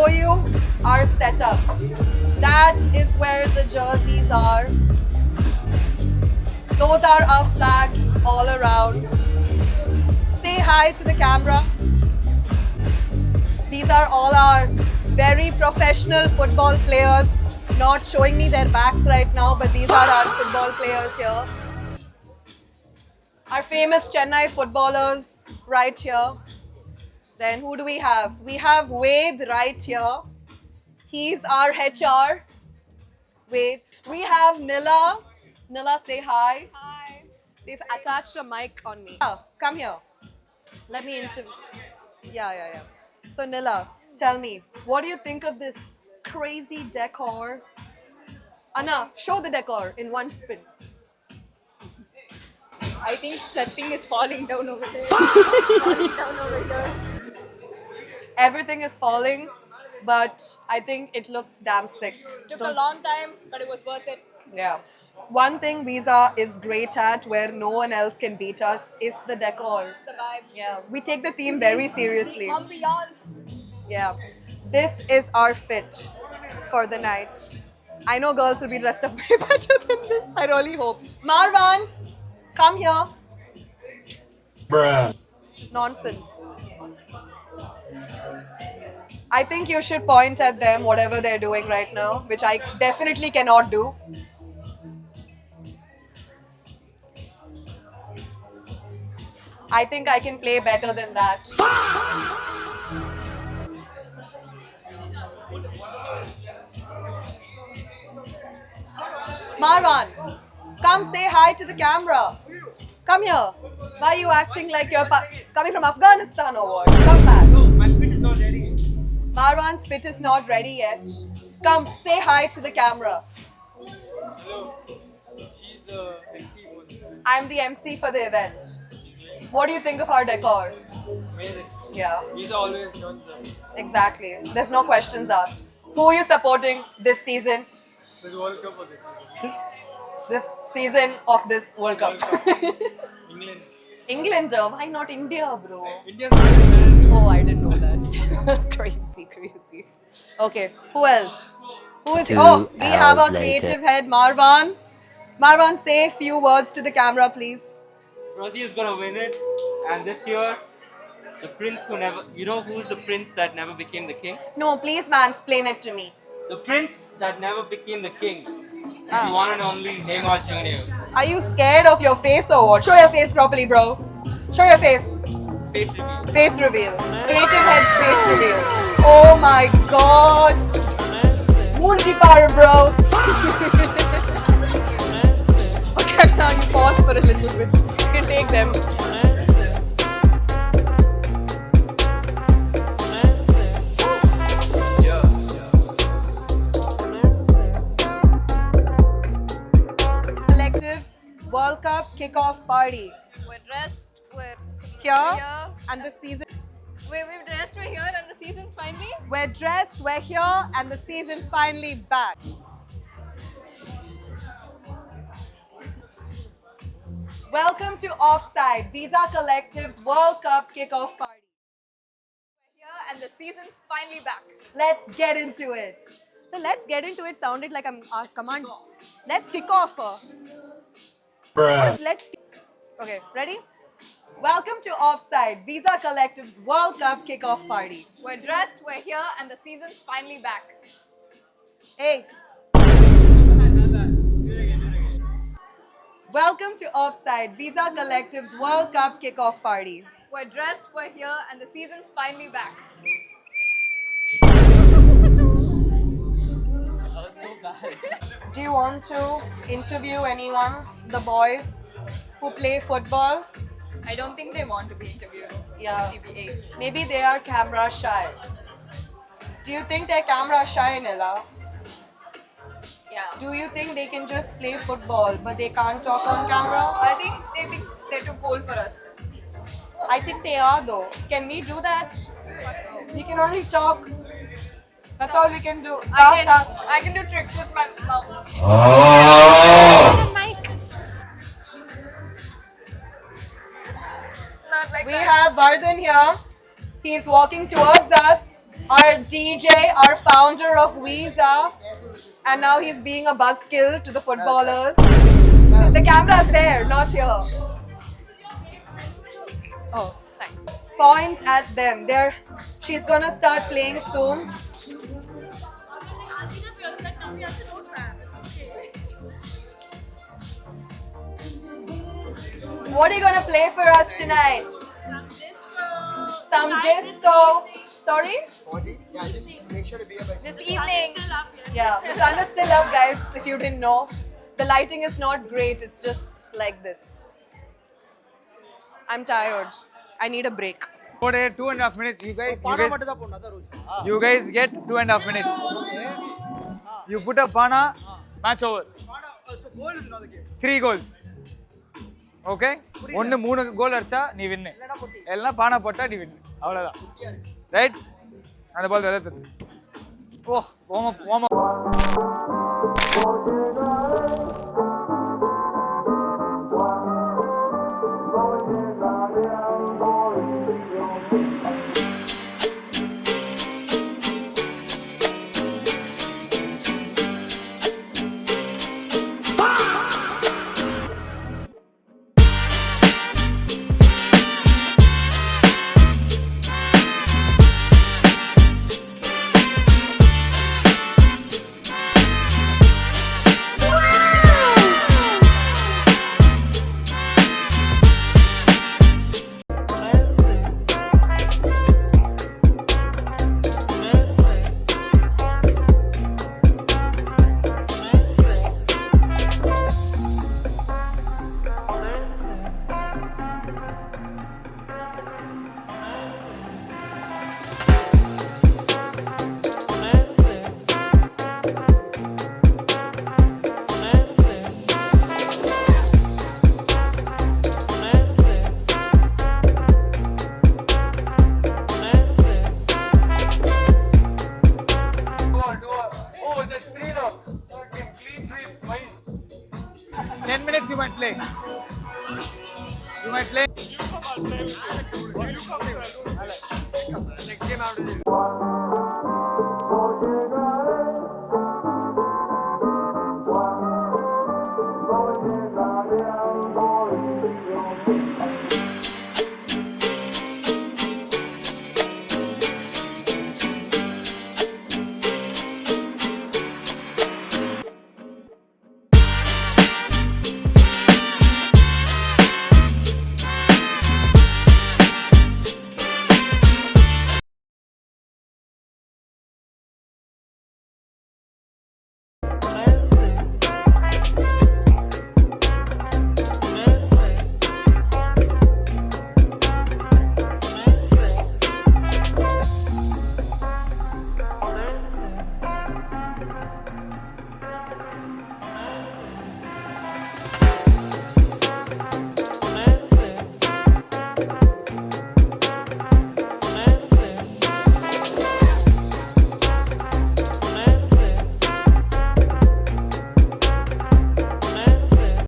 show you our setup. That is where the jerseys are. Those are our flags all around. Say hi to the camera. These are all our very professional football players. Not showing me their backs right now, but these are our football players here. Our famous Chennai footballers right here. Then who do we have? We have Ved right here. He's our HR. Wait, we have Nila. Nila, say hi. Hi. They've attached a mic on me. Come here. Let me interview. Yeah. So Nila, tell me, what do you think of this crazy decor? Anna, show the decor in one spin. I think setting is falling down over there. Falling down over here. Everything is falling, but I think it looks damn sick. Took a long time, but it was worth it. Yeah. One thing Visa is great at, where no one else can beat us, is the decor. It's the vibes. Yeah, we take the theme very seriously. The ambiance. Yeah. This is our fit for the night. I know girls will be dressed up way better than this. I really hope. Marwan, come here. Bruh. Nonsense. I think you should point at them, whatever they're doing right now, which I definitely cannot do. I think I can play better than that. Marwan, come say hi to the camera. Come here. Why are you acting like you're coming from Afghanistan or what? Come back. No, my fit is not ready. Marwan's fit is not ready yet. Come, say hi to the camera. Hello. She's the MC for the I'm the MC for the event. What do you think of our decor? amazing. Yeah, He's always done the exactly. There's no questions asked. Who are you supporting this season? this World Cup for this season. This season of this World Cup. England. England, why not India, bro? India's not bad. Oh, I didn't know that. Crazy. Okay, who else? Who is? Oh, we have our creative head, Marwan. Marwan, say a few words to the camera, please. Brazil is gonna win it, and this year, the prince who never. You know who's the prince that never became the king? No, please mansplain it to me. The prince that never became the king. Ah. The one and only Neymar Jr. Are you scared of your face or what? Show your face properly, bro. Show your face. Face reveal. Face reveal. Creative head's face reveal. Oh my god. Moonji power, bro. Okay, now you pause for a little bit. You can take them. Collectives World Cup kickoff party. We're dressed. We're Here and the season. We're dressed. We're here, and the season's finally. We're dressed, we're here, and the season's finally back. Welcome to Offside, Visa Collective's World Cup kickoff party. We're here, and the season's finally back. Let's get into it. The let's get into it sounded like I'm asked command. Let's kick off. Bruh. Let's. Okay, ready? Welcome to Offside, Visa Collective's World Cup kickoff party. We're dressed. We're here, and the season's finally back. Hey, welcome to Offside, Visa Collective's World Cup kickoff party. We're dressed. We're here, and the season's finally back. That was so bad. Do you want to interview anyone, the boys who play football? I don't think they want to be interviewed. Yeah. TBH. Maybe they are camera shy. Do you think they're camera shy, Nila? Yeah. Do you think they can just play football but they can't talk on camera? I think they think they're too cold for us. I think they are though. Can we do that? But no. We can only talk. That's all we can do. I can do tricks with my mouth. Oh. Mic. Not like We that. have Vardhan here. He's walking towards us. our DJ, our founder of Visa, and now he's being a buzzkill to the footballers. So the camera's there, not here. Oh, thanks. Point at them. She's gonna start playing soon. What are you gonna play for us tonight? Some disco. Sorry? Yeah, just make sure to be about This evening. Yeah, the sun is still up, guys, if you didn't know. The lighting is not great, it's just like this. I'm tired. I need a break. For 2.5 minutes, you guys get 2.5 minutes. You put a pana, match over. 3 goals. Okay? ஒன்னு 3 கோல் அடிச்சா நீ win. எல்லாம் பானா போட்டா நீ win. அவ்வளவுதான். Right? அந்த பால் வெளிய தட்டு. ஓ, warm up. Oh, that's 3 now. Okay, clean sweep, fine. 10 minutes you might play. You might play. You come, I'll play with you. You come, next game after this.